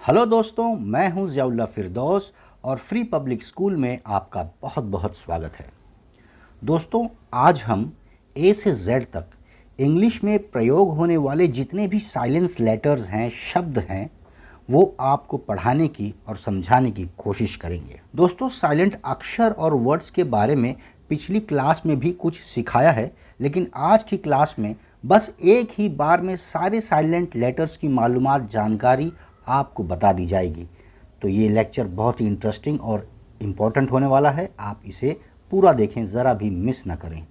Hello दोस्तों, मैं हूं ज़ियाउल्लाह फिरदौस और फ्री पब्लिक स्कूल में आपका बहुत बहुत स्वागत है। दोस्तों, आज हम ए से जेड तक इंग्लिश में प्रयोग होने वाले जितने भी साइलेंस लेटर्स हैं, शब्द हैं, वो आपको पढ़ाने की और समझाने की कोशिश करेंगे। दोस्तों, साइलेंट अक्षर और वर्ड्स के बारे में पिछली क्लास में भी कुछ सिखाया है, लेकिन आज की क्लास में बस एक ही बार में सारे साइलेंट लेटर्स की मालूमात, जानकारी आपको बता दी जाएगी। तो ये लेक्चर बहुत ही इंटरेस्टिंग और इम्पोर्टेंट होने वाला है। आप इसे पूरा देखें, ज़रा भी मिस ना करें।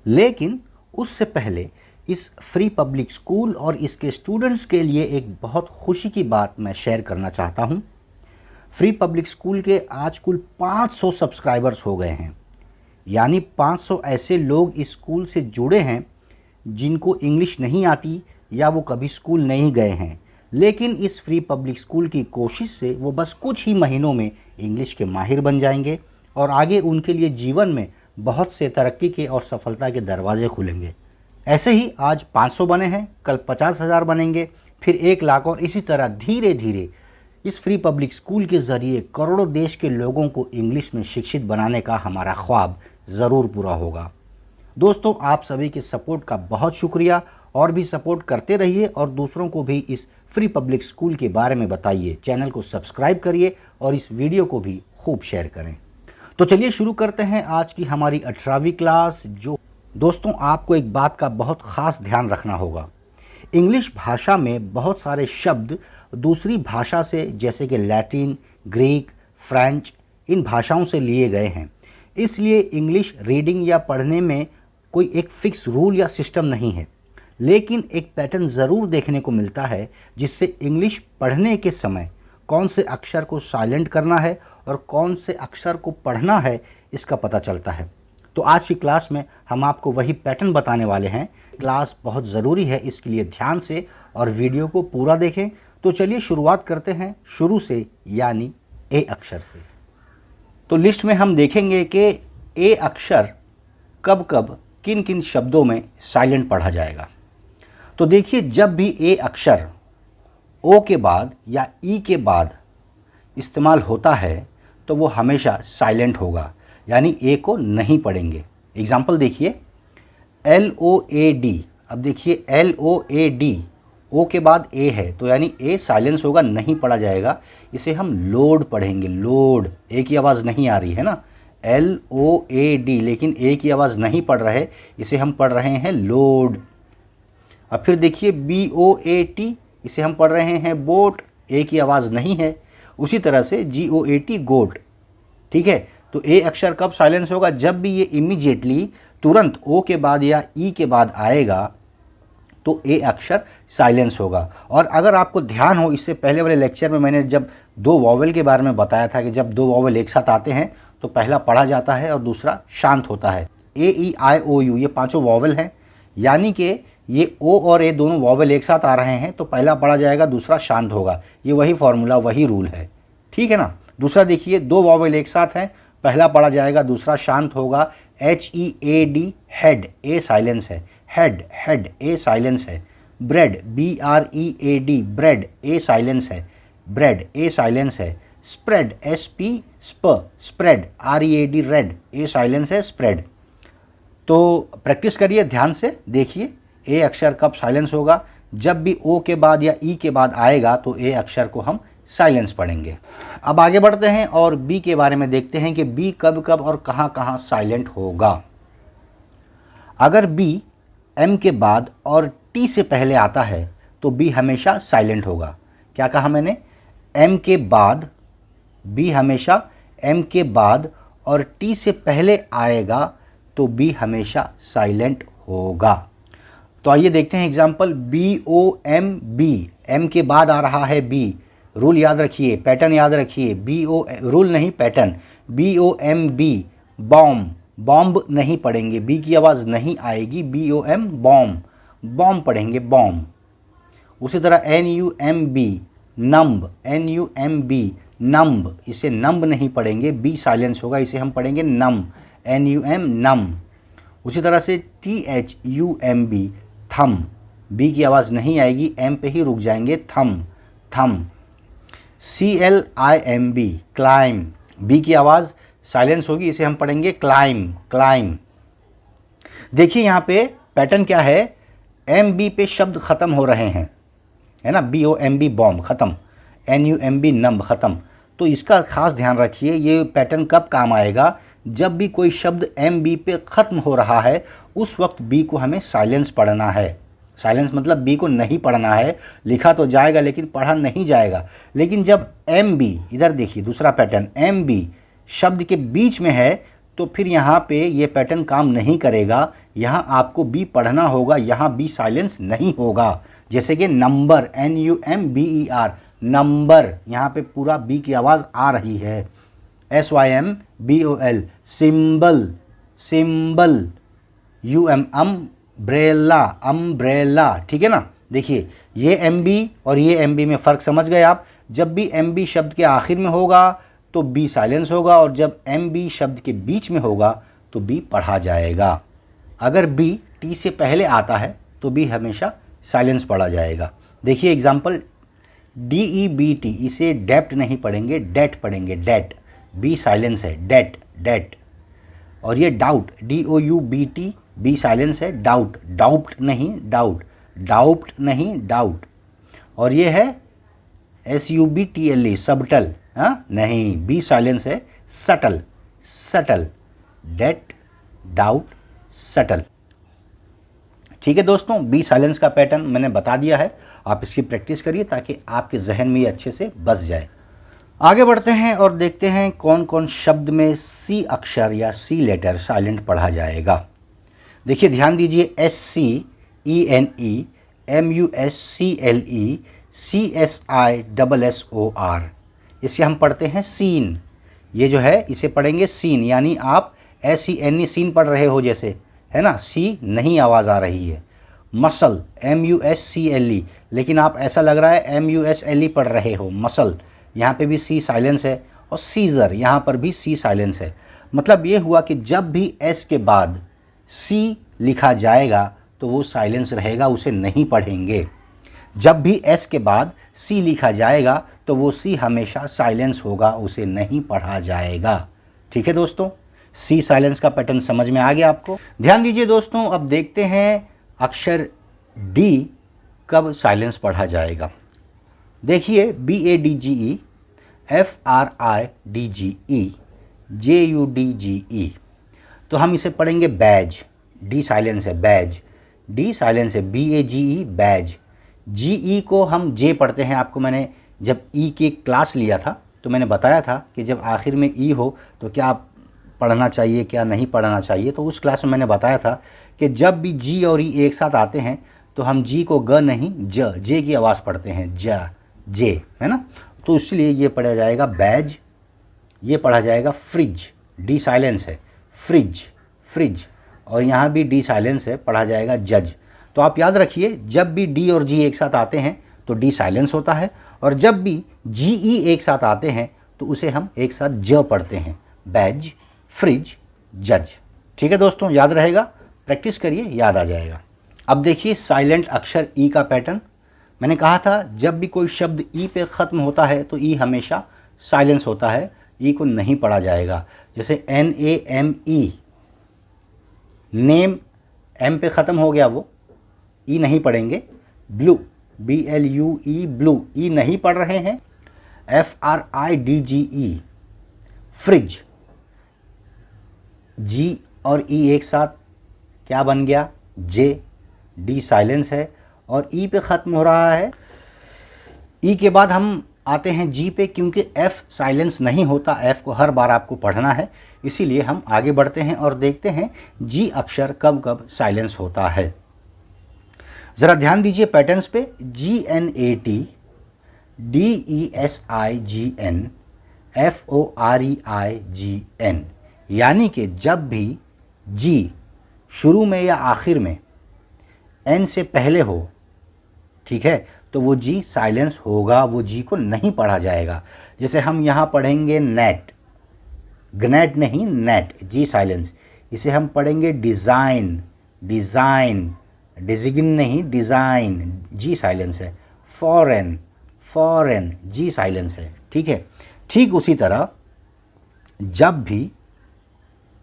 लेकिन उससे पहले इस फ्री पब्लिक स्कूल और इसके स्टूडेंट्स के लिए एक बहुत खुशी की बात मैं शेयर करना चाहता हूँ। फ्री पब्लिक स्कूल के आज कुल 500 सब्सक्राइबर्स हो गए हैं, यानी 500 ऐसे लोग इस स्कूल से जुड़े हैं जिनको इंग्लिश नहीं आती या वो कभी स्कूल नहीं गए हैं, लेकिन इस फ्री पब्लिक स्कूल की कोशिश से वो बस कुछ ही महीनों में इंग्लिश के माहिर बन जाएंगे और आगे उनके लिए जीवन में बहुत से तरक्की के और सफलता के दरवाजे खुलेंगे। ऐसे ही आज 500 बने हैं, कल 50,000 बनेंगे, फिर 1 लाख, और इसी तरह धीरे धीरे इस फ्री पब्लिक स्कूल के ज़रिए करोड़ों देश के लोगों को इंग्लिश में शिक्षित बनाने का हमारा ख्वाब ज़रूर पूरा होगा। दोस्तों, आप सभी के सपोर्ट का बहुत शुक्रिया, और भी सपोर्ट करते रहिए और दूसरों को भी इस फ्री पब्लिक स्कूल के बारे में बताइए। चैनल को सब्सक्राइब करिए और इस वीडियो को भी खूब शेयर करें। तो चलिए शुरू करते हैं आज की हमारी 18वीं क्लास। जो दोस्तों, आपको एक बात का बहुत ख़ास ध्यान रखना होगा। इंग्लिश भाषा में बहुत सारे शब्द दूसरी भाषा से, जैसे कि लैटिन, ग्रीक, फ्रेंच, इन भाषाओं से लिए गए हैं। इसलिए इंग्लिश रीडिंग या पढ़ने में कोई एक फ़िक्स रूल या सिस्टम नहीं है, लेकिन एक पैटर्न ज़रूर देखने को मिलता है जिससे इंग्लिश पढ़ने के समय कौन से अक्षर को साइलेंट करना है और कौन से अक्षर को पढ़ना है, इसका पता चलता है। तो आज की क्लास में हम आपको वही पैटर्न बताने वाले हैं। क्लास बहुत ज़रूरी है, इसके लिए ध्यान से और वीडियो को पूरा देखें। तो चलिए शुरुआत करते हैं शुरू से, यानी ए अक्षर से। तो लिस्ट में हम देखेंगे कि ए अक्षर कब कब किन किन शब्दों में साइलेंट पढ़ा जाएगा। तो देखिए, जब भी ए अक्षर ओ के बाद या ई के बाद इस्तेमाल होता है तो वो हमेशा साइलेंट होगा, यानी ए को नहीं पढ़ेंगे। एग्जाम्पल देखिए, LOAD। अब देखिए, LOAD, ओ के बाद ए है तो यानी ए साइलेंस होगा, नहीं पढ़ा जाएगा। इसे हम लोड पढ़ेंगे, लोड। ए की आवाज़ नहीं आ रही है ना, LOAD, लेकिन ए की आवाज़ नहीं पढ़ रहे, इसे हम पढ़ रहे हैं लोड। अब फिर देखिए, BOAT, इसे हम पढ़ रहे हैं बोट, ए की आवाज़ नहीं है। उसी तरह से GOAT, गोट। ठीक है, तो ए अक्षर कब साइलेंस होगा? जब भी ये इमीडिएटली तुरंत ओ के बाद या ई के बाद आएगा तो ए अक्षर साइलेंस होगा। और अगर आपको ध्यान हो, इससे पहले वाले लेक्चर में मैंने जब 2 वॉवेल के बारे में बताया था कि जब 2 वॉवेल एक साथ आते हैं तो पहला पढ़ा जाता है और दूसरा शांत होता है। AEIOU, ये 5 वॉवेल हैं, यानी कि ये ओ और ए दोनों वॉवेल एक साथ आ रहे हैं तो पहला पढ़ा जाएगा, दूसरा शांत होगा। ये वही फॉर्मूला, वही रूल है, ठीक है ना। दूसरा देखिए, 2 वॉवेल एक साथ हैं, पहला पढ़ा जाएगा, दूसरा शांत होगा। HEAD, हेड, ए साइलेंस है। हेड, हेड, ए साइलेंस है। Bread, BREAD, bread, a silence है। ब्रेड, ए साइलेंस है। Spread, SP, spread, READ, red, a silence है, स्प्रेड। तो प्रैक्टिस करिए, ध्यान से देखिए ए अक्षर कब साइलेंस होगा। जब भी ओ के बाद या ई के बाद आएगा तो ए अक्षर को हम साइलेंस पढ़ेंगे। अब आगे बढ़ते हैं और बी के बारे में देखते हैं कि बी कब कब और कहाँ कहाँ साइलेंट होगा। अगर बी एम के बाद और टी से पहले आता है तो बी हमेशा साइलेंट होगा। क्या कहा मैंने? एम के बाद, बी हमेशा एम के बाद और टी से पहले आएगा तो बी हमेशा साइलेंट होगा। तो आइए देखते हैं एग्जाम्पल। BOMB, एम के बाद आ रहा है बी। रूल याद रखिए, पैटर्न याद रखिए। रूल नहीं, पैटर्न। BOMB, बॉम्ब, बॉम्ब नहीं पढ़ेंगे, बी की आवाज़ नहीं आएगी। BOM, बॉम्ब, बॉम्ब पढ़ेंगे, बॉम्ब। उसी तरह NUMB, नम्ब, NUMB, नम्ब, इसे नम्ब नहीं पढ़ेंगे, बी साइलेंस होगा, इसे हम पढ़ेंगे नम, NUM, नम। उसी तरह से THUMB, थम, बी की आवाज़ नहीं आएगी, एम पे ही रुक जाएंगे, थम, थम। CLIMB, क्लाइम, बी की आवाज़ साइलेंस होगी, इसे हम पढ़ेंगे क्लाइम, क्लाइम। देखिए यहाँ पे पैटर्न क्या है, MB पे शब्द ख़त्म हो रहे हैं, है ना, BOMB बॉम्ब ख़त्म, NUMB नंब ख़त्म। तो इसका खास ध्यान रखिए, ये पैटर्न कब काम आएगा, जब भी कोई शब्द MB पे ख़त्म हो रहा है उस वक्त B को हमें साइलेंस पढ़ना है। साइलेंस मतलब बी को नहीं पढ़ना है, लिखा तो जाएगा लेकिन पढ़ा नहीं जाएगा। लेकिन जब MB, इधर देखिए दूसरा पैटर्न, MB शब्द के बीच में है तो फिर यहाँ पे ये पैटर्न काम नहीं करेगा, यहाँ आपको बी पढ़ना होगा, यहाँ बी साइलेंस नहीं होगा। जैसे कि नंबर, NUMBER, नंबर, यहाँ पे पूरा बी की आवाज़ आ रही है। SYMBOL, symbol, symbol, UM, umbrella, umbrella, ठीक है ना। देखिए ये MB और ये MB में फ़र्क समझ गए आप। जब भी MB शब्द के आखिर में होगा तो B साइलेंस होगा, और जब MB शब्द के बीच में होगा तो B पढ़ा जाएगा। अगर B T से पहले आता है तो B हमेशा साइलेंस पढ़ा जाएगा। देखिए एग्जाम्पल, DEBT, इसे डेप्ट नहीं पढ़ेंगे, डेट पढ़ेंगे, डेट, B साइलेंस है, डेट, डेट। और ये डाउट, DOUBT, B साइलेंस है, डाउट, डाउट नहीं डाउट, डाउट नहीं डाउट। और ये है SUBTLE, सबटल, हाँ नहीं, B साइलेंस है, subtle, subtle, debt, doubt, subtle. ठीक है दोस्तों, B साइलेंस का पैटर्न मैंने बता दिया है, आप इसकी प्रैक्टिस करिए ताकि आपके जहन में ये अच्छे से बस जाए। आगे बढ़ते हैं और देखते हैं कौन कौन शब्द में C अक्षर या C लेटर साइलेंट पढ़ा जाएगा। देखिए ध्यान दीजिए, SCENE, MUSCLE, CSISSOR, इसे हम पढ़ते हैं सीन। ये जो है इसे पढ़ेंगे सीन, यानी आप SENE सीन पढ़ रहे हो जैसे, है ना, सी नहीं आवाज़ आ रही है। मसल, MUSCLE, लेकिन आप ऐसा लग रहा है MUSLE पढ़ रहे हो, मसल, यहाँ पे भी C साइलेंस है। और सीज़र, यहाँ पर भी C साइलेंस है। मतलब ये हुआ कि जब भी S के बाद C लिखा जाएगा तो वो साइलेंस रहेगा, उसे नहीं पढ़ेंगे। जब भी S के बाद C लिखा जाएगा तो वो C हमेशा साइलेंस होगा, उसे नहीं पढ़ा जाएगा। ठीक है दोस्तों, C साइलेंस का पैटर्न समझ में आ गया आपको। ध्यान दीजिए दोस्तों, अब देखते हैं अक्षर D कब साइलेंस पढ़ा जाएगा। देखिए BADGE, FRIDGE, JUDGE, तो हम इसे पढ़ेंगे बैज, D साइलेंस है, बैज, D साइलेंस है, BAGE, बैज। GE को हम J पढ़ते हैं। आपको मैंने जब E की क्लास लिया था तो मैंने बताया था कि जब आखिर में E हो तो क्या पढ़ना चाहिए, क्या नहीं पढ़ना चाहिए। तो उस क्लास में मैंने बताया था कि जब भी G और E एक साथ आते हैं तो हम G को ग नहीं J की आवाज़ पढ़ते हैं, जे, है ना। तो इसलिए ये पढ़ा जाएगा बैज, ये पढ़ा जाएगा फ्रिज, D साइलेंस है, फ्रिज, फ्रिज। और यहाँ भी D साइलेंस है, पढ़ा जाएगा जज। तो आप याद रखिए, जब भी D और G एक साथ आते हैं तो D साइलेंस होता है, और जब भी GE एक साथ आते हैं तो उसे हम एक साथ ज पढ़ते हैं, बैज, फ्रिज, जज। ठीक है दोस्तों, याद रहेगा, प्रैक्टिस करिए, याद आ जाएगा। अब देखिए साइलेंट अक्षर E का पैटर्न। मैंने कहा था जब भी कोई शब्द E पे ख़त्म होता है तो E हमेशा साइलेंस होता है, E को नहीं पढ़ा जाएगा। जैसे NAME, नेम, M पे ख़त्म हो गया, वो E नहीं पढ़ेंगे। ब्लू, BLUE, ब्लू, E नहीं पढ़ रहे हैं। FRIDGE, फ्रिज, G और E एक साथ क्या बन गया, J, D साइलेंस है और E पे ख़त्म हो रहा है। E के बाद हम आते हैं G पे, क्योंकि F साइलेंस नहीं होता, F को हर बार आपको पढ़ना है, इसीलिए हम आगे बढ़ते हैं और देखते हैं G अक्षर कब कब साइलेंस होता है। ज़रा ध्यान दीजिए पैटर्न्स पे, GNAT, DESIGN, FOREIGN, यानी कि जब भी G शुरू में या आखिर में N से पहले हो, ठीक है, तो वो G साइलेंस होगा, वो G को नहीं पढ़ा जाएगा। जैसे हम यहाँ पढ़ेंगे नेट, ग्नेट नहीं नेट, G साइलेंस। इसे हम पढ़ेंगे डिज़ाइन, डिज़ाइन, डिजिगिन नहीं डिज़ाइन, G साइलेंस है। फॉरेन, फॉरेन, जी साइलेंस है, ठीक है। ठीक उसी तरह जब भी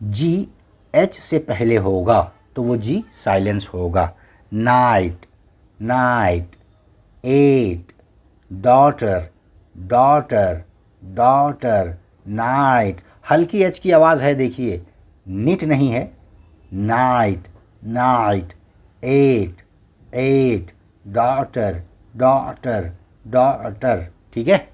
जी एच से पहले होगा तो वो जी साइलेंस होगा। Knight, knight, eight, daughter, daughter, daughter, knight. हल्की एच की आवाज़ है, देखिए, निट नहीं है। Knight, knight, eight, eight, daughter, daughter, daughter, ठीक है।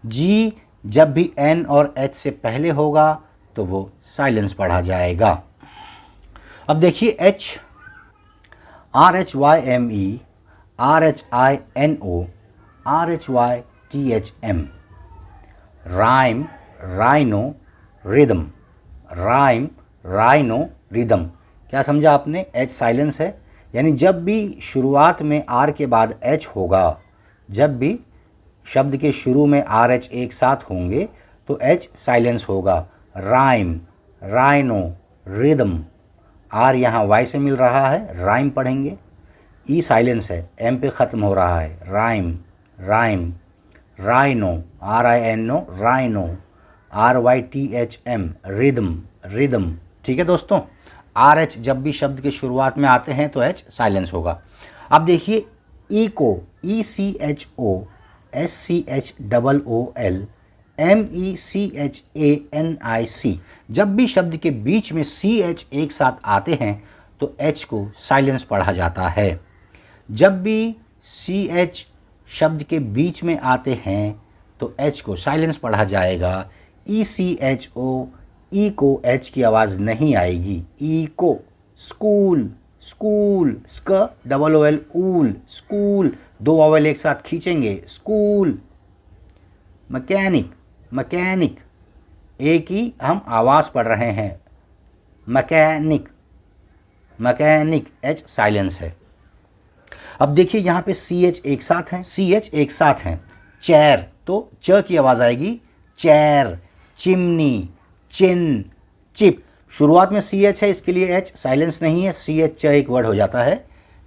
जी जब भी एन और एच से पहले होगा तो वो साइलेंस पढ़ा जाएगा। अब देखिए H, R H Y M E, R H I N O, R H Y T H M. Rhyme, rhino, rhythm, rhyme, rhino, rhythm. क्या समझा आपने? एच साइलेंस है, यानी जब भी शुरुआत में आर के बाद एच होगा, जब भी शब्द के शुरू में आर एच एक साथ होंगे तो एच साइलेंस होगा। Rhyme, rhino, rhythm. आर यहाँ वाई से मिल रहा है, राइम पढ़ेंगे। ई साइलेंस है, एम पे ख़त्म हो रहा है। Rhyme, rhyme, rhino, R I N O, rhino, R Y T H M, rhythm, rhythm, ठीक है दोस्तों। आर एच जब भी शब्द के शुरुआत में आते हैं तो एच साइलेंस होगा। अब देखिए ई को, E C H O, S C H double O L, M E C H A N I C. जब भी शब्द के बीच में सी एच एक साथ आते हैं तो एच को साइलेंस पढ़ा जाता है। जब भी सी एच शब्द के बीच में आते हैं तो एच को साइलेंस पढ़ा जाएगा। ई सी एच ओ, ई को एच की आवाज़ नहीं आएगी। ई को, स्कूल, स्कूल, स्क डबल ओ एल, ऊल, स्कूल, दो वावल एक साथ खींचेंगे, स्कूल। मैकेनिक, मैकेनिक, एक ही हम आवाज़ पढ़ रहे हैं, मैकेनिक, मैकेनिक, एच साइलेंस है। अब देखिए यहाँ पे सी एच एक साथ हैं, सी एच एक साथ हैं। चेयर तो च की आवाज़ आएगी, चेयर, चिमनी, चिन, चिप। शुरुआत में सी एच है, इसके लिए एच साइलेंस नहीं है, सी एच च एक वर्ड हो जाता है।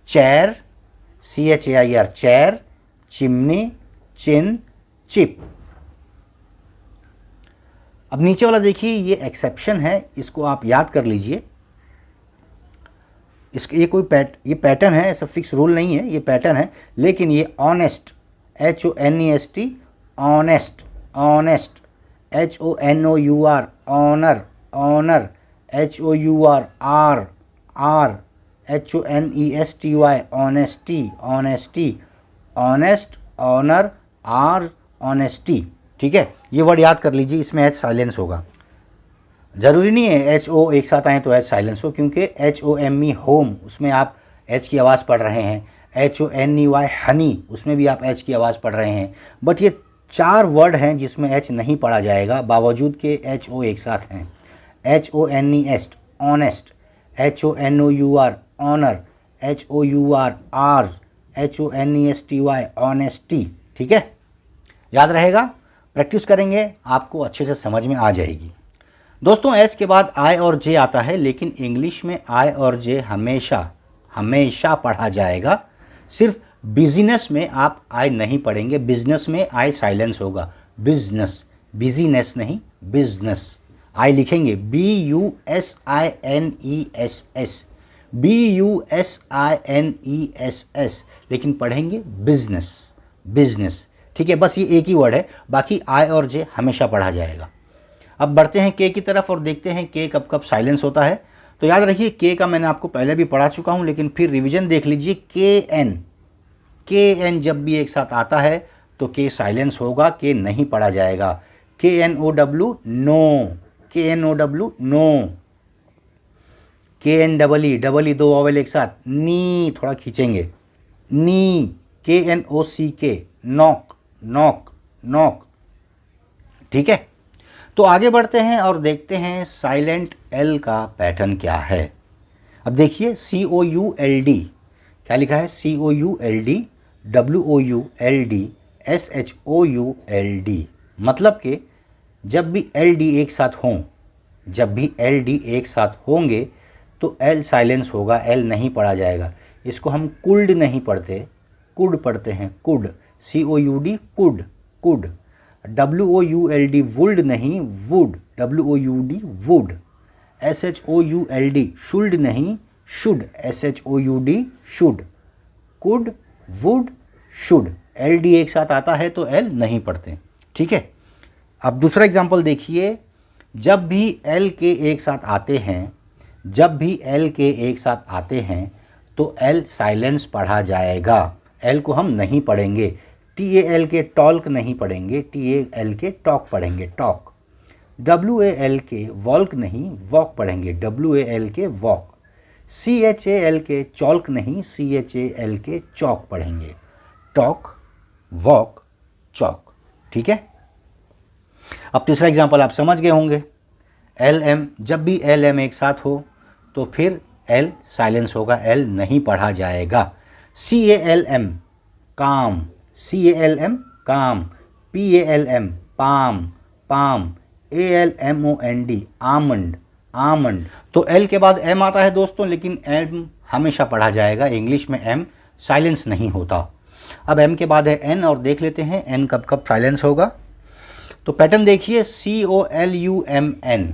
Chair, C H A I R, chair, chimney, chin, chip. अब नीचे वाला देखिए, ये एक्सेप्शन है, इसको आप याद कर लीजिए। इसके ये कोई ये पैटर्न है, ऐसा फिक्स रूल नहीं है, ये पैटर्न है। लेकिन ये honest, H O N E S T, honest, honest, H O N O U R, honour, honour, H O U R, hour, are, H O N E S T Y, honesty, honesty, honest, honour, hour, honesty, ठीक है। ये word याद कर लीजिए, इसमें H silence होगा। ज़रूरी नहीं है एच ओ एक साथ आए तो एच साइलेंस हो, क्योंकि H O M E home, उसमें आप एच की आवाज़ पढ़ रहे हैं। H O N E Y honey, उसमें भी आप एच की आवाज़ पढ़ रहे हैं। बट ये चार वर्ड हैं जिसमें एच नहीं पढ़ा जाएगा, बावजूद के एच ओ एक साथ हैं। एच ओ एन ई एस्ट, honest, H O N O U R, honour, H O U R, are, H O N E S T Y, honesty, ठीक है। याद रहेगा, प्रैक्टिस करेंगे, आपको अच्छे से समझ में आ जाएगी। दोस्तों एच के बाद आई और जे आता है, लेकिन इंग्लिश में आई और जे हमेशा हमेशा पढ़ा जाएगा। सिर्फ बिजनेस में आप आई नहीं पढ़ेंगे, बिजनेस में आई साइलेंस होगा। बिजनेस, बिजीनेस नहीं, बिजनेस। आई लिखेंगे B U S I N E S S, B U S I N E S S, लेकिन पढ़ेंगे बिजनेस, बिजनेस, ठीक है। बस ये एक ही वर्ड है, बाकी आई और जे हमेशा पढ़ा जाएगा। अब बढ़ते हैं के की तरफ और देखते हैं के कब कब साइलेंस होता है। तो याद रखिए के का मैंने आपको पहले भी पढ़ा चुका हूँ, लेकिन फिर रिवीजन देख लीजिए। के एन जब भी एक साथ आता है तो के साइलेंस होगा, के नहीं पढ़ा जाएगा। के एन ओ डब्ल्यू, नो, के एन ओ डब्ल्यू, नो। के एन डबल ई, दो वावल एक साथ, नी, थोड़ा खींचेंगे, नी। के एन ओ सी के, नॉक, नॉक, नॉक, ठीक है। तो आगे बढ़ते हैं और देखते हैं साइलेंट एल का पैटर्न क्या है। अब देखिए C O U L D, क्या लिखा है? C O U L D, W O U L D, S H O U L D. मतलब कि जब भी एल डी एक साथ हों, जब भी एल डी एक साथ होंगे तो एल साइलेंस होगा, एल नहीं पढ़ा जाएगा। इसको हम कुल्ड नहीं पढ़ते, कुड पढ़ते हैं, could. COUD could, could. WOULD would नहीं, would, WOUD would. SHOULD should नहीं, should, SHOUD should. Could, would, should, LD एक साथ आता है तो L नहीं पढ़ते, ठीक है। अब दूसरा एग्जाम्पल देखिए, जब भी L के एक साथ आते हैं, जब भी L के एक साथ आते हैं तो L साइलेंस पढ़ा जाएगा, L को हम नहीं पढ़ेंगे। TAL के टॉल्क नहीं पढ़ेंगे, TAL के टॉक पढ़ेंगे, टॉक। WAL के वॉल्क नहीं, वॉक पढ़ेंगे, WAL के वॉक। CHAL के चौल्क नहीं, CHAL के चौक पढ़ेंगे, टॉक, वॉक, चौक, ठीक है। अब तीसरा एग्जाम्पल आप समझ गए होंगे, LM, जब भी LM एक साथ हो तो फिर L साइलेंस होगा, L नहीं पढ़ा जाएगा। CALM काम, CALM काम। PALM palm, palm. ALMOND almond, almond. तो L के बाद M आता है दोस्तों, लेकिन M हमेशा पढ़ा जाएगा, इंग्लिश में M साइलेंस नहीं होता। अब M के बाद है N, और देख लेते हैं N कब कब साइलेंस होगा। तो पैटर्न देखिए, COLUMN,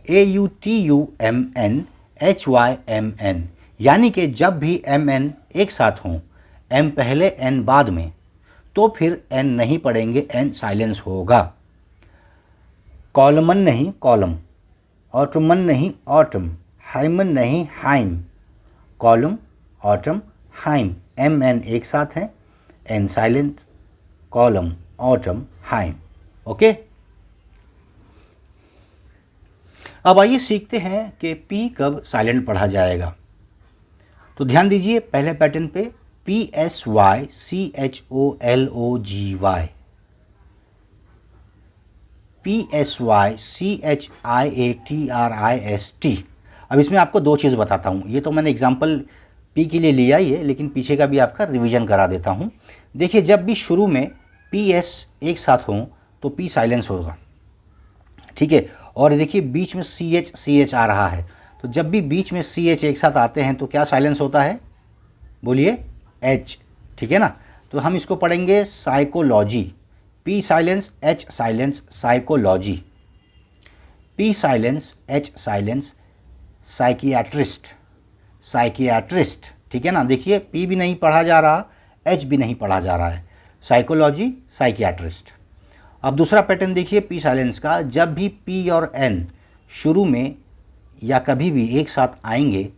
AUTUMN, HYMN, यानी कि जब भी MN एक साथ हों, M पहले N बाद में, तो फिर N नहीं पढ़ेंगे, N साइलेंस होगा। कॉलमन नहीं, कॉलम। ऑटमन नहीं, ऑटम। हाइमन नहीं, hymn. Column, autumn, hymn, MN एक साथ है, N silence, column, autumn, hymn, okay. अब आइए सीखते हैं कि P कब साइलेंट पढ़ा जाएगा। तो ध्यान दीजिए पहले पैटर्न पे, PSY CHOLOGY, PSY CHIATRIST। अब इसमें आपको दो चीज़ बताता हूँ, ये तो मैंने एग्जाम्पल P के लिए लिया ही है, लेकिन पीछे का भी आपका रिवीजन करा देता हूँ। देखिए, जब भी शुरू में PS एक साथ हों तो P साइलेंस होगा, ठीक है। और देखिए बीच में CH आ रहा है, तो जब भी बीच में CH एक साथ आते हैं तो क्या साइलेंस होता है, बोलिए, H, ठीक है ना। तो हम इसको पढ़ेंगे psychology, P silence, H silence, psychology. P silence, H silence, psychiatrist, psychiatrist, ठीक है ना। देखिए P भी नहीं पढ़ा जा रहा, H भी नहीं पढ़ा जा रहा है, साइकोलॉजी, साइकियाट्रिस्ट। अब दूसरा पैटर्न देखिए P साइलेंस का, जब भी P और N शुरू में या कभी भी एक साथ आएंगे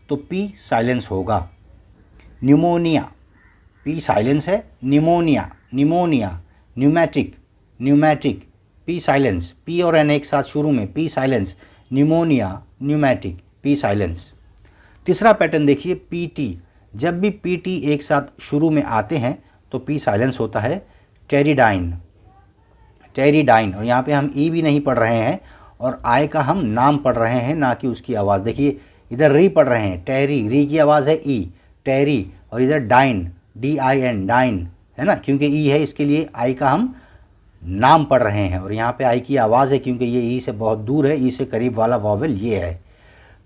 तो P साइलेंस होगा। न्यूमोनिया, P साइलेंस है, pneumonia, pneumonia. Pneumatic, pneumatic, P silence. P और N एक साथ शुरू में, P silence, pneumonia, pneumatic, P silence. तीसरा पैटर्न देखिए PT, जब भी PT एक साथ शुरू में आते हैं तो P साइलेंस होता है। टेरिडाइन, टेरिडाइन, और यहाँ पे हम E भी नहीं पढ़ रहे हैं और I का हम नाम पढ़ रहे हैं, ना कि उसकी आवाज़। देखिए इधर री पढ़ रहे हैं, टेरी, री की आवाज़ है E, टेरी, और इधर डाइन, DIN, डाइन, है ना, क्योंकि E है इसके लिए I का हम नाम पढ़ रहे हैं, और यहाँ पे I की आवाज़ है क्योंकि ये E से बहुत दूर है, E से करीब वाला वॉवेल ये है।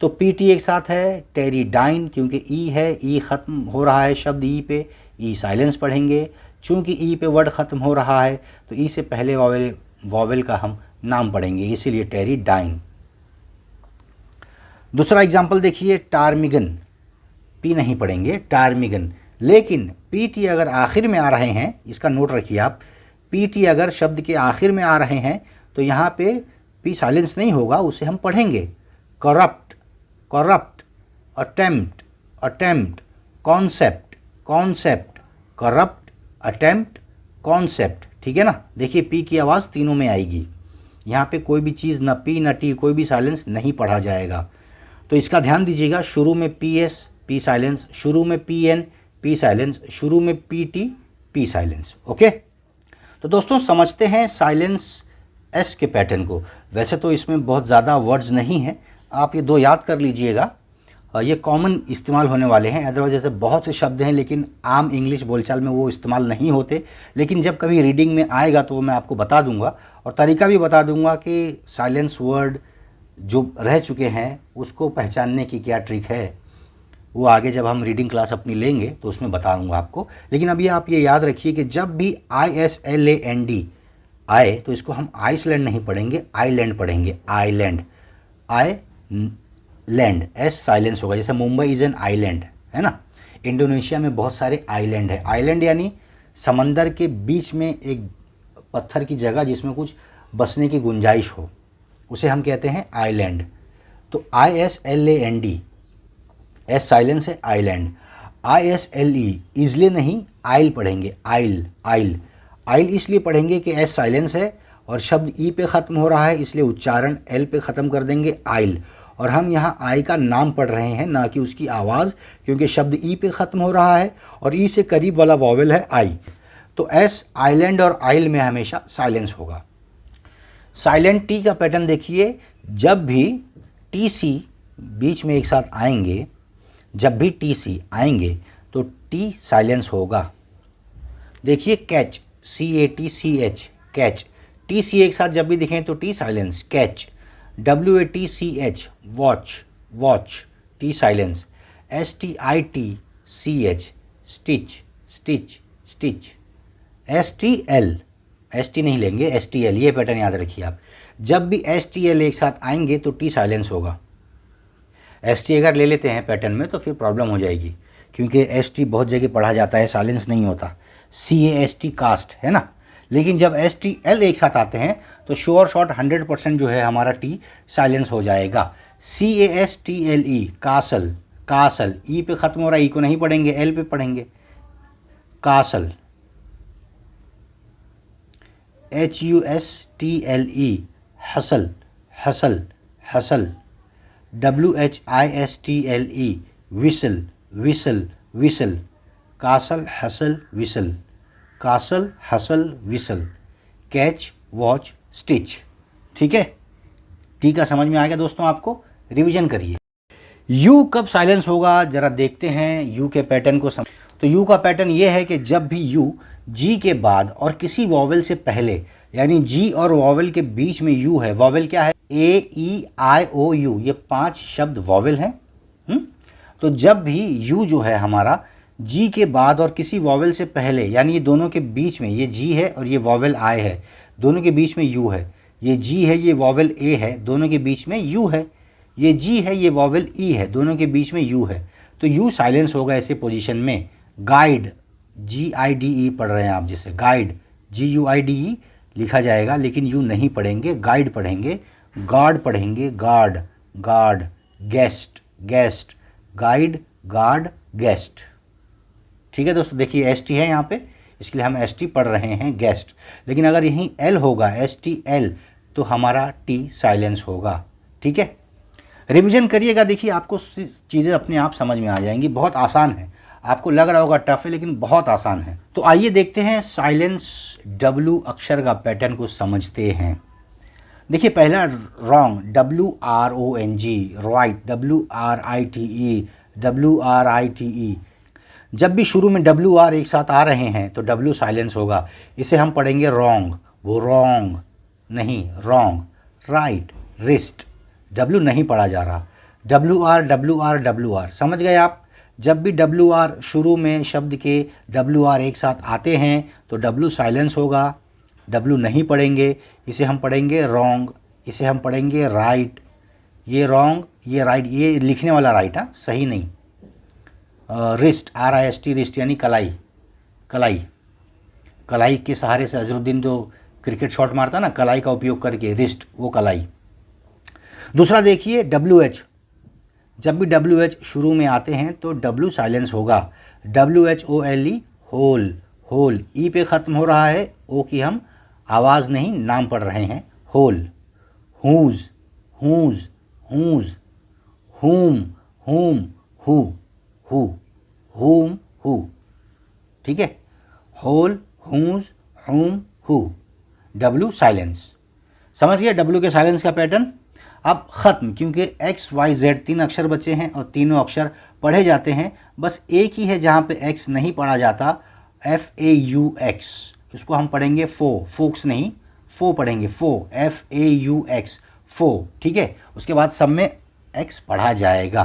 तो PT एक साथ है, टेरिडाइन, क्योंकि E है, E ख़त्म हो रहा है शब्द E पे, E साइलेंस पढ़ेंगे। चूँकि E पे वर्ड ख़त्म हो रहा है तो E से पहले वॉवेल का हम नाम पढ़ेंगे, इसीलिए टेरिडाइन। दूसरा एग्जाम्पल देखिए, टार्मिगन, P नहीं पढ़ेंगे, टार्मिगन। लेकिन PT अगर आखिर में आ रहे हैं, इसका नोट रखिए आप, PT अगर शब्द के आखिर में आ रहे हैं तो यहाँ पे P साइलेंस नहीं होगा, उसे हम पढ़ेंगे। Corrupt, corrupt, attempt, attempt, concept, concept, corrupt, attempt, concept, ठीक है ना। देखिए P की आवाज़ तीनों में आएगी, यहाँ पे कोई भी चीज़, न P न T, कोई भी साइलेंस नहीं पढ़ा जाएगा। तो इसका ध्यान दीजिएगा, शुरू में PS, P साइलेंस, शुरू में PN, P साइलेंस, शुरू में PT, P साइलेंस, ओके। तो दोस्तों समझते हैं साइलेंस S के पैटर्न को। वैसे तो इसमें बहुत ज़्यादा वर्ड्स नहीं हैं, आप ये दो याद कर लीजिएगा, ये कॉमन इस्तेमाल होने वाले हैं। अदरवाइज जैसे बहुत से शब्द हैं लेकिन आम इंग्लिश बोलचाल में वो इस्तेमाल नहीं होते, लेकिन जब कभी रीडिंग में आएगा तो वो मैं आपको बता दूंगा, और तरीका भी बता दूंगा कि साइलेंस वर्ड जो रह चुके हैं उसको पहचानने की क्या ट्रिक है। वो आगे जब हम रीडिंग क्लास अपनी लेंगे तो उसमें बताऊंगा आपको। लेकिन अभी आप ये याद रखिए कि जब भी ISLAND आए तो इसको हम आइसलैंड नहीं पढ़ेंगे, आइलैंड पढ़ेंगे। आइलैंड, आई लैंड, एस साइलेंस होगा। जैसे मुंबई इज़ एन आइलैंड, है ना। इंडोनेशिया में बहुत सारे आइलैंड है। आइलैंड यानी समंदर के बीच में एक पत्थर की जगह जिसमें कुछ बसने की गुंजाइश हो, उसे हम कहते हैं आइलैंड। तो ISLAND, एस साइलेंस है, आइलैंड। ISLE इसलिए नहीं, आइल पढ़ेंगे, आइल आइल आइल इसलिए पढ़ेंगे कि एस साइलेंस है और शब्द ई पे ख़त्म हो रहा है, इसलिए उच्चारण एल पे ख़त्म कर देंगे, आइल। और हम यहाँ आई का नाम पढ़ रहे हैं, ना कि उसकी आवाज़, क्योंकि शब्द ई पे ख़त्म हो रहा है और ई से करीब वाला वॉवेल है आई। तो एस आइलैंड और आइल में हमेशा साइलेंस होगा। साइलेंट टी का पैटर्न देखिए, जब भी टी सी बीच में एक साथ आएंगे, जब भी टी सी आएंगे तो टी साइलेंस होगा। देखिए catch, CATCH, catch. T C एक साथ जब भी दिखें तो T silence, catch. WATCH, watch, watch, T silence. STITCH, stitch, stitch, stitch. STL, ST नहीं लेंगे, STL, ये पैटर्न याद रखिए आप। जब भी STL एक साथ आएंगे तो टी साइलेंस होगा। ST अगर ले लेते हैं पैटर्न में तो फिर प्रॉब्लम हो जाएगी, क्योंकि ST बहुत जगह पढ़ा जाता है, साइलेंस नहीं होता। CAST, कास्ट, है ना। लेकिन जब STL एक साथ आते हैं तो श्योर शॉट 100% जो है हमारा टी साइलेंस हो जाएगा। CASTLE, कासल, कासल, ई पे ख़त्म हो रहा है, ई को नहीं पढ़ेंगे, एल पे पढ़ेंगे, castle. HUSTLE, hustle, hustle, hustle. WHISTLE, whistle, whistle, whistle. Castle, hustle, whistle, castle, hustle, whistle. Catch, watch, stitch. ठीक है, टी का समझ में आ गया दोस्तों आपको। रिवीजन करिए। यू कब साइलेंस होगा जरा देखते हैं यू के पैटर्न को तो यू का पैटर्न ये है कि जब भी यू जी के बाद और किसी वॉवेल से पहले, यानी जी और वॉवेल के बीच में यू है। वॉवेल क्या है? AEIOU, ये 5 शब्द वॉवेल हैं। तो जब भी यू जो है हमारा जी के बाद और किसी वॉवेल से पहले, यानी ये दोनों के बीच में, ये जी है और ये वॉवेल आई है, दोनों के बीच में यू है। ये जी है, ये वॉवेल ए है, दोनों के बीच में यू है। ये जी है, ये वॉवेल ई है, दोनों के बीच में यू है। तो यू साइलेंस होगा ऐसे पोजीशन में। गाइड, GIDE पढ़ रहे हैं आप, जैसे गाइड, GUIDE लिखा जाएगा, लेकिन यू नहीं पढ़ेंगे, गाइड पढ़ेंगे। गार्ड पढ़ेंगे, guard, guard. Guest, guest, guide, guard, guest. ठीक है दोस्तों, देखिए ST है यहाँ पे, इसके लिए हम ST पढ़ रहे हैं, गेस्ट। लेकिन अगर यहीं L होगा, STL, तो हमारा T साइलेंस होगा। ठीक है, रिवीजन करिएगा, देखिए आपको चीज़ें अपने आप समझ में आ जाएंगी। बहुत आसान है, आपको लग रहा होगा टफ है, लेकिन बहुत आसान है। तो आइए देखते हैं साइलेंस W अक्षर का पैटर्न को समझते हैं। देखिए पहला wrong, WRONG, right, WRITE, WRITE। जब भी शुरू में WR एक साथ आ रहे हैं तो W साइलेंस होगा, इसे हम पढ़ेंगे रॉन्ग। वो रॉन्ग नहीं, रॉन्ग। राइट, रिस्ट, W नहीं पढ़ा जा रहा। WR, WR, WR, समझ गए आप। जब भी WR शुरू में शब्द के WR एक साथ आते हैं तो W साइलेंस होगा, W नहीं पढ़ेंगे, इसे हम पढ़ेंगे रॉन्ग, इसे हम पढ़ेंगे राइट। ये रॉन्ग, ये राइट, ये लिखने वाला राइट, हाँ, सही नहीं। रिस्ट, RIST, रिस्ट यानी कलाई, कलाई। कलाई के सहारे से अजरुद्दीन जो क्रिकेट शॉट मारता ना, कलाई का उपयोग करके, रिस्ट, वो कलाई। दूसरा देखिए WH, जब भी WH शुरू में आते हैं तो W साइलेंस होगा। WHOLE, होल, होल, ई पे ख़त्म हो रहा है, ओ की हम आवाज़ नहीं, नाम पढ़ रहे हैं, होल। Whose, whose, whose. हुम, हुम, हु, हु, हुम, हु। ठीक है, होल, हूज़, हुम, हु। W silence. समझ गया W के साइलेंस का पैटर्न। अब ख़त्म, क्योंकि XYZ 3 अक्षर बचे हैं और तीनों अक्षर पढ़े जाते हैं। बस एक ही है जहाँ पे X नहीं पढ़ा जाता, FAUX, इसको हम पढ़ेंगे फो, फोक्स नहीं, फो पढ़ेंगे, फो, FAUX, फो। ठीक है, उसके बाद सब में X पढ़ा जाएगा।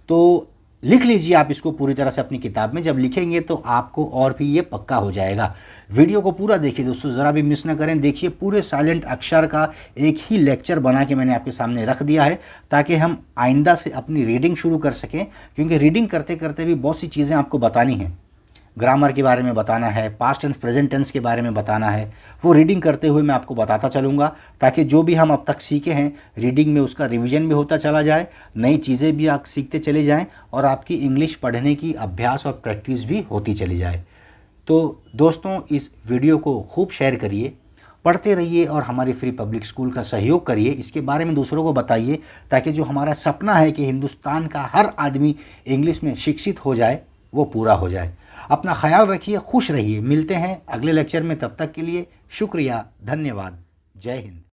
तो लिख लीजिए आप इसको पूरी तरह से अपनी किताब में। जब लिखेंगे तो आपको और भी ये पक्का हो जाएगा। वीडियो को पूरा देखिए दोस्तों, ज़रा भी मिस ना करें। देखिए पूरे साइलेंट अक्षर का एक ही लेक्चर बना के मैंने आपके सामने रख दिया है, ताकि हम आइंदा से अपनी रीडिंग शुरू कर सकें, क्योंकि रीडिंग करते करते भी बहुत सी चीज़ें आपको बतानी हैं। ग्रामर के बारे में बताना है, पास्ट टेंस प्रेजेंट टेंस के बारे में बताना है, वो रीडिंग करते हुए मैं आपको बताता चलूँगा, ताकि जो भी हम अब तक सीखे हैं रीडिंग में उसका रिवीजन भी होता चला जाए, नई चीज़ें भी आप सीखते चले जाएं और आपकी इंग्लिश पढ़ने की अभ्यास और प्रैक्टिस भी होती चली जाए। तो दोस्तों इस वीडियो को खूब शेयर करिए, पढ़ते रहिए और हमारी फ्री पब्लिक स्कूल का सहयोग करिए। इसके बारे में दूसरों को बताइए, ताकि जो हमारा सपना है कि हिंदुस्तान का हर आदमी इंग्लिश में शिक्षित हो जाए, वो पूरा हो जाए। अपना ख्याल रखिए, खुश रहिए। मिलते हैं अगले लेक्चर में, तब तक के लिए शुक्रिया, धन्यवाद, जय हिंद।